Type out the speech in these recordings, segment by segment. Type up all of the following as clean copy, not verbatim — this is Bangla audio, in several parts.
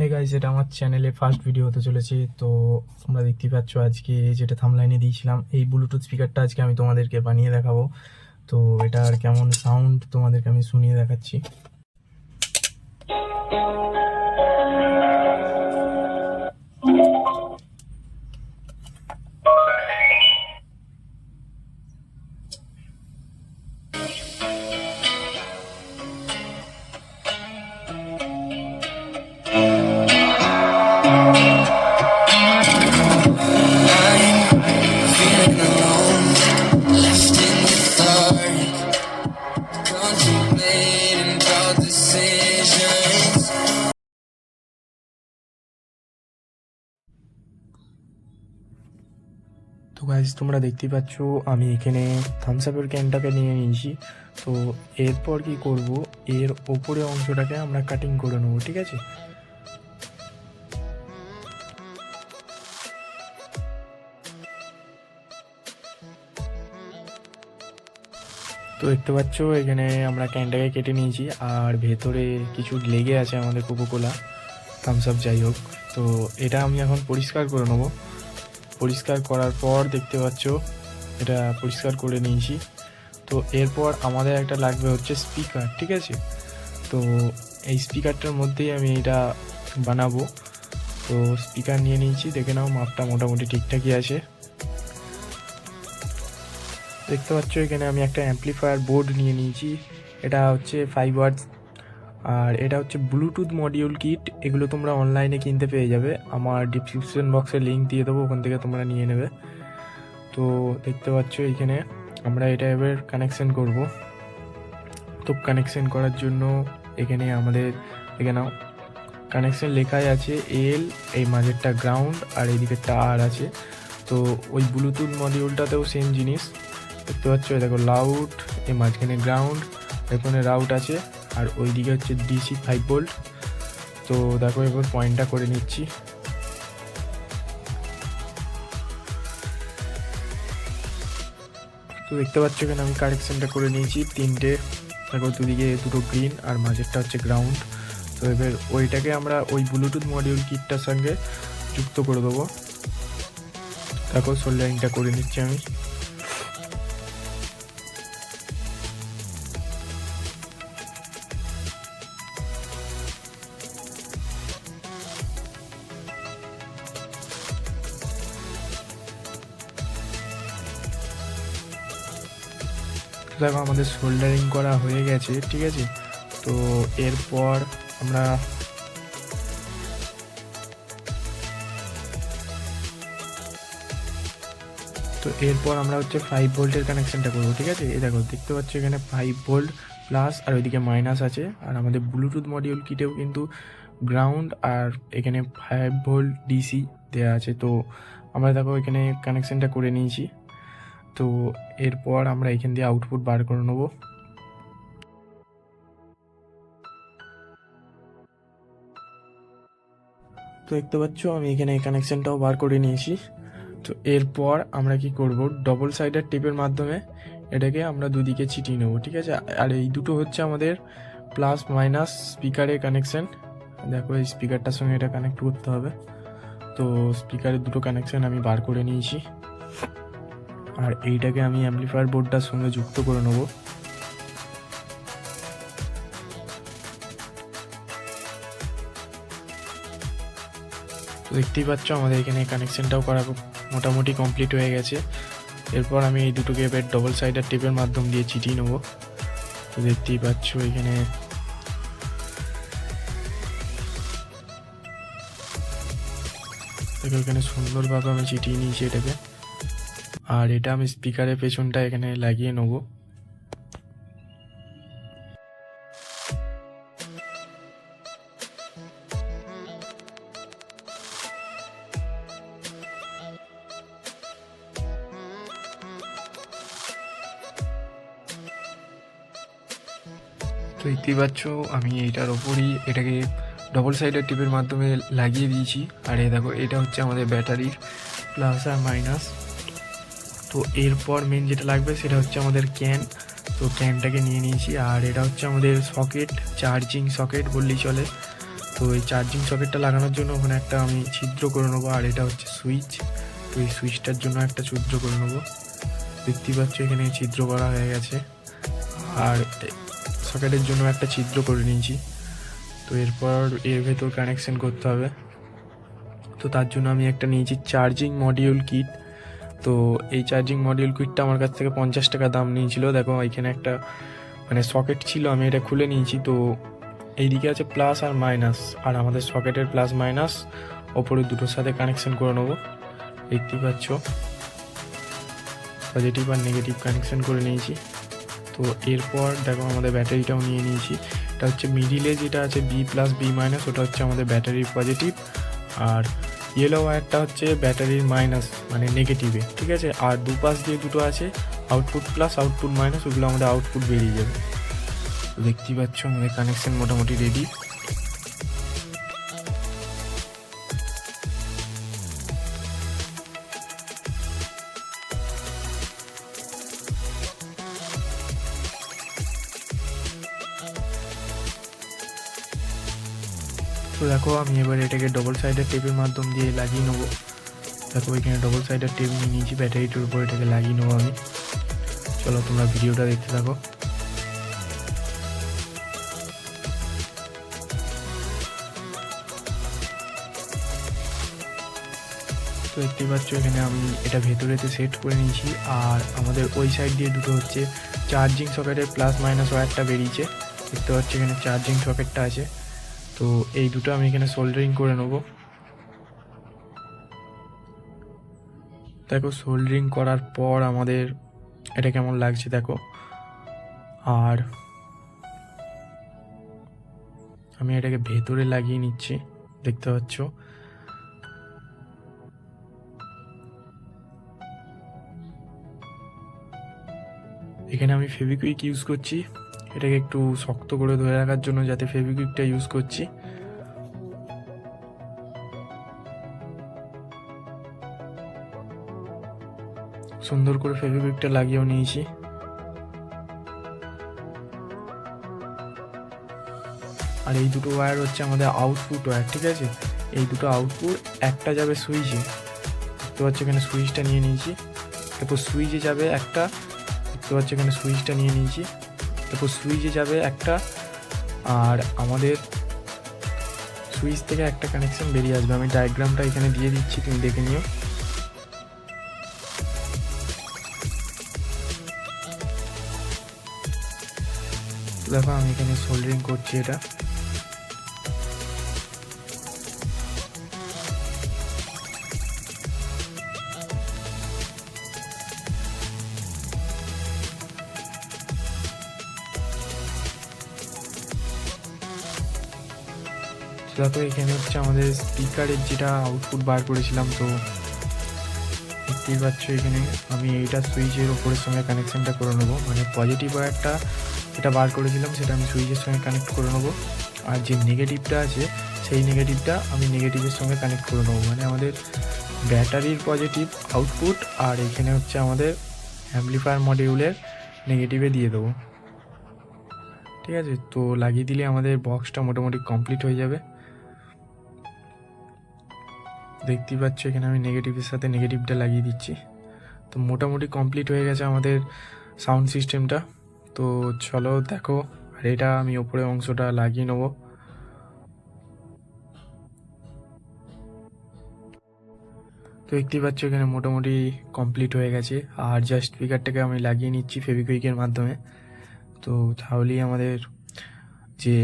হে গাইস, এটা আমার চ্যানেলে ফার্স্ট ভিডিও হতে চলেছে। তো তোমরা দেখতেই পাচ্ছ আজকে যেটা থাম্বনেইলে দিয়েছিলাম, এই ব্লুটুথ স্পিকারটা আজকে আমি তোমাদেরকে বানিয়ে দেখাবো। তো এটার কেমন সাউন্ড তোমাদেরকে আমি শুনিয়ে দেখাচ্ছি। তো গাইস, তোমরা দেখতেই পাচ্ছ আমি এখানে থামসাপের ক্যানটাকে নিয়ে নিয়েছি। তো এরপর কি করব, এর ওপরে অংশটাকে আমরা কাটিং করে নেবো, ঠিক আছে। তো দেখতে পাচ্ছ এখানে আমরা ক্যানটাকে কেটে নিয়েছি, আর ভেতরে কিছু লেগে আছে আমাদের কোকোকোলা থামসআপ, যাই হোক। তো এটা আমি এখন পরিষ্কার করে নেবো। পরিষ্কার করার পর দেখতে পাচ্ছ এটা পরিষ্কার করে নিয়েছি। তো এরপর আমাদের একটা লাগবে হচ্ছে স্পিকার, ঠিক আছে। তো এই স্পিকারটার মধ্যেই আমি এটা বানাবো। তো স্পিকার নিয়ে নিয়েছি, দেখে নাও মাপটা মোটামুটি ঠিকঠাকই আছে। দেখতে পাচ্ছ এখানে আমি একটা অ্যাম্পলিফায়ার বোর্ড নিয়ে নিয়েছি। এটা হচ্ছে 5 ওয়াটস, আর এটা হচ্ছে ব্লুটুথ মডিউল কিট। এগুলো তোমরা অনলাইনে কিনতে পেয়ে যাবে, আমার ডিসক্রিপশন বক্সে লিঙ্ক দিয়ে দেবো, ওখান থেকে তোমরা নিয়ে নেবে। তো দেখতে পাচ্ছ এখানে আমরা এটা এবার কানেকশন করব। তো কানেকশন করার জন্য এখানে আমাদের দেখে নাও কানেকশন লেখাই আছে এল, এই মাঝেরটা গ্রাউন্ড আর এইদিকেরটা আর আছে। তো ওই ব্লুটুথ মডিউলটাতেও সেম জিনিস দেখতে পাচ্ছ, দেখো লাউড, এই মাঝখানে গ্রাউন্ড, এখানে রাউট আছে, আর ওইদিকে হচ্ছে ডিসি 5 ভোল্ট। তো দেখো এবার পয়েন্টটা করে নিচ্ছি। তো দেখতে পাচ্ছ এখানে আমি কানেকশনটা করে নিয়েছি তিনটে, দেখো দুদিকে দুটো গ্রিন আর মাঝেরটা হচ্ছে গ্রাউন্ড। তো এবার ওইটাকে আমরা ওই ব্লুটুথ মডিউল কিটটার সঙ্গে যুক্ত করে দেবো। দেখো সোল্ডারিংটা করে নিচ্ছি আমি। দেখো আমাদের সোল্ডারিং করা হয়ে গেছে, ঠিক আছে। তো এরপর আমরা হচ্ছে 5 ভোল্টের কানেকশনটা করবো, ঠিক আছে। এই দেখো দেখতে পাচ্ছ এখানে 5 ভোল্ট প্লাস আর ওইদিকে মাইনাস আছে, আর আমাদের ব্লুটুথ মডিউল কিটেও কিন্তু গ্রাউন্ড আর এখানে 5 ভোল্ট ডিসি দেওয়া আছে। তো আমরা দেখো এখানে কানেকশনটা করে নিয়েছি। তো এরপর আমরা এখান দিয়ে আউটপুট বার করে নেবো। তো দেখতে পাচ্ছ আমি এখানে কানেকশনটাও বার করে নিয়েছি। তো এরপর আমরা কি করব, ডবল সাইডের টেপের মাধ্যমে এটাকে আমরা দুদিকে ছিটিয়ে নেবো, ঠিক আছে। আর এই দুটো হচ্ছে আমাদের প্লাস মাইনাস স্পিকারের কানেকশন। দেখো এই স্পিকারটার সঙ্গে এটা কানেক্ট করতে হবে। তো স্পিকারের দুটো কানেকশন আমি বার করে নিয়েছি, আর এইটাকে আমি অ্যাম্পলিফায়ার বোর্ডটার সঙ্গে যুক্ত করে নেবো। তো দেখতেই পাচ্ছ আমাদের এখানে কানেকশনটাও করা মোটামুটি কমপ্লিট হয়ে গেছে। এরপর আমি এই দুটোকে এবার ডবল সাইডার টেপের মাধ্যম দিয়ে চিটিয়ে নেবো। তো দেখতেই পাচ্ছ এখানে এখানে সুন্দরভাবে আমি চিটিয়ে নিয়েছি এটাকে, আর এটা আমি স্পিকারের পেছনটা এখানে লাগিয়ে নেবো। তো দেখতেই পাচ্ছ আমি এইটার ওপরই এটাকে ডবল সাইডের টিপের মাধ্যমে লাগিয়ে দিয়েছি। আর এই দেখো এটা হচ্ছে আমাদের ব্যাটারির প্লাস আর মাইনাস। তো এরপর মেন যেটা লাগবে সেটা হচ্ছে আমাদের ক্যান। তো ক্যানটাকে নিয়ে নিয়েছি, আর এটা হচ্ছে আমাদের সকেট, চার্জিং সকেট বললেই চলে। তো এই চার্জিং সকেটটা লাগানোর জন্য ওখানে একটা আমি ছিদ্র করে নেবো, আর এটা হচ্ছে সুইচ। তো এই সুইচটার জন্য একটা ছিদ্র করে নেবো। দেখতেই পাচ্ছ এখানে ছিদ্র করা হয়ে গেছে, আর সকেটের জন্য একটা ছিদ্র করে নিয়েছি। তো এরপর এর ভেতর কানেকশন করতে হবে। তো তার জন্য আমি একটা নিয়েছি চার্জিং মডিউল কিট। তো এই চার্জিং মডিউল কিটটা আমার কাছ থেকে 50 টাকা দাম নিয়েছিল। দেখো এখানে একটা মানে সকেট ছিল, আমি এটা খুলে নিয়েছি। তো এইদিকে আছে প্লাস আর মাইনাস, আর আমাদের সকেটের প্লাস মাইনাস ওপরে দুটোর সাথে কানেকশন করে নেবো। দেখতেই পাচ্ছ পজিটিভ আর নেগেটিভ কানেকশন করে নিয়েছি। তো এরপর দেখো আমাদের ব্যাটারিটাও নিয়ে নিয়েছি। এটা হচ্ছে মিডিলে যেটা আছে বি প্লাস বি মাইনাস, ওটা হচ্ছে আমাদের ব্যাটারির পজিটিভ, আর ইয়েলো ওয়্যারটা হচ্ছে ব্যাটারির মাইনাস মানে নেগেটিভে, ঠিক আছে। আর দুপাশ দিয়ে দুটো আছে আউটপুট প্লাস আউটপুট মাইনাস, ওগুলো আমাদের আউটপুট বেরিয়ে যাবে। তো দেখতেই পাচ্ছ আমাদের কানেকশন মোটামুটি রেডি। তো দেখো আমি এবার এটাকে ডবল সাইডের টেপের মাধ্যম দিয়ে লাগিয়ে নেবো। দেখো এখানে ডবল সাইডের টেপ নিয়ে নিয়েছি, ব্যাটারিটার উপর এটাকে লাগিয়ে নেবো আমি। চলো তোমরা ভিডিওটা দেখতে থাকো। তো দেখতেই পাচ্ছ এখানে আমি এটা ভেতরেতে সেট করে নিয়েছি, আর আমাদের ওই সাইড দিয়ে দুটো হচ্ছে চার্জিং সকেটের প্লাস মাইনাস ওয়্যারটা বেরিয়েছে। দেখতে পাচ্ছ এখানে চার্জিং সকেটটা আছে। তো এই দুটো আমি এখানে সোল্ডারিং করে নেবো। দেখো সোল্ডারিং করার পর আমাদের এটা কেমন লাগছে দেখো। আর আমি এটাকে ভেতরে লাগিয়ে নিচ্ছি, দেখতে পাচ্ছ। এখানে আমি ফেভিকুইক ইউজ করছি, এটাকে একটু শক্ত করে ধরে রাখার জন্য, যাতে ফেভিকুইকটা ইউজ করছি। সুন্দর করে ফেভিকুইকটা লাগিয়েও নিয়েছি। আর এই দুটো ওয়্যার হচ্ছে আমাদের আউটপুট ওয়্যার, ঠিক আছে। এই দুটো আউটপুট একটা যাবে সুইচে, দেখতে পাচ্ছ এখানে সুইচটা নিয়ে নিয়েছি। তারপর সুইচে যাবে একটা, দেখতে পাচ্ছ এখানে সুইচটা নিয়ে নিয়েছি। তারপর সুইচে যাবে একটা, আর আমাদের সুইচ থেকে একটা কানেকশন বেরিয়ে আসবে। আমি ডায়াগ্রামটা এখানে দিয়ে দিচ্ছি, তুমি দেখে নিও। দেখো আমি এখানে সোল্ডারিং করছি এটা। দেখো এখানে হচ্ছে আমাদের স্পিকারের যেটা আউটপুট বার করেছিলাম। তো দেখতেই পাচ্ছ এখানে আমি এইটা সুইচের ওপরের সঙ্গে কানেকশানটা করে নেবো, মানে পজিটিভ ওয়্যারটা যেটা বার করেছিলাম সেটা আমি সুইচের সঙ্গে কানেক্ট করে নেবো, আর যে নেগেটিভটা আছে সেই নেগেটিভটা আমি নেগেটিভের সঙ্গে কানেক্ট করে নেবো। মানে আমাদের ব্যাটারির পজিটিভ আউটপুট আর এখানে হচ্ছে আমাদের অ্যাম্পলিফায়ার মডিউলের নেগেটিভে দিয়ে দেবো, ঠিক আছে। তো লাগিয়ে দিলে আমাদের বক্সটা মোটামুটি কমপ্লিট হয়ে যাবে। দেখতেই পাচ্ছ এখানে আমি নেগেটিভের সাথে নেগেটিভটা লাগিয়ে দিচ্ছি। তো মোটামুটি কমপ্লিট হয়ে গেছে আমাদের সাউন্ড সিস্টেমটা। তো চলো দেখো, আর এটা আমি ওপরে অংশটা লাগিয়ে নেবো। তো দেখতেই পাচ্ছ এখানে মোটামুটি কমপ্লিট হয়ে গেছে, আর জাস্ট স্পিকারটাকে আমি লাগিয়ে নিচ্ছি ফেভিকুইকের মাধ্যমে। তো তাহলেই আমাদের যে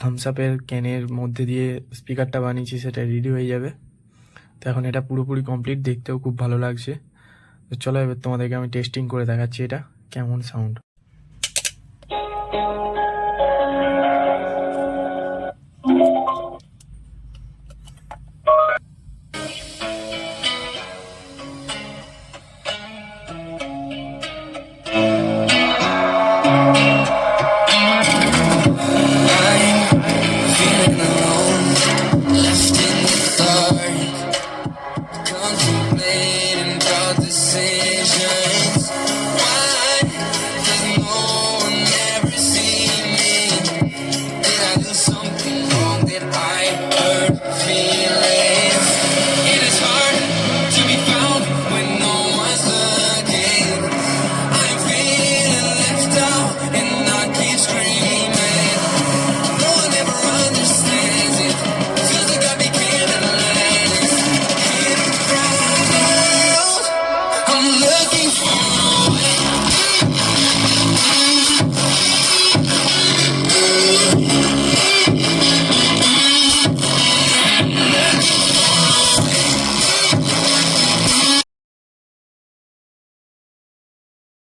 থামসআপের ক্যানের মধ্যে দিয়ে স্পিকারটা বানিয়েছি সেটা রেডি হয়ে যাবে। তো এখন এটা পুরোপুরি কমপ্লিট, দেখতেও খুব ভালো লাগছে। তো চলো এবার তোমাদেরকে আমি টেস্টিং করে দেখাচ্ছি এটা কেমন সাউন্ড।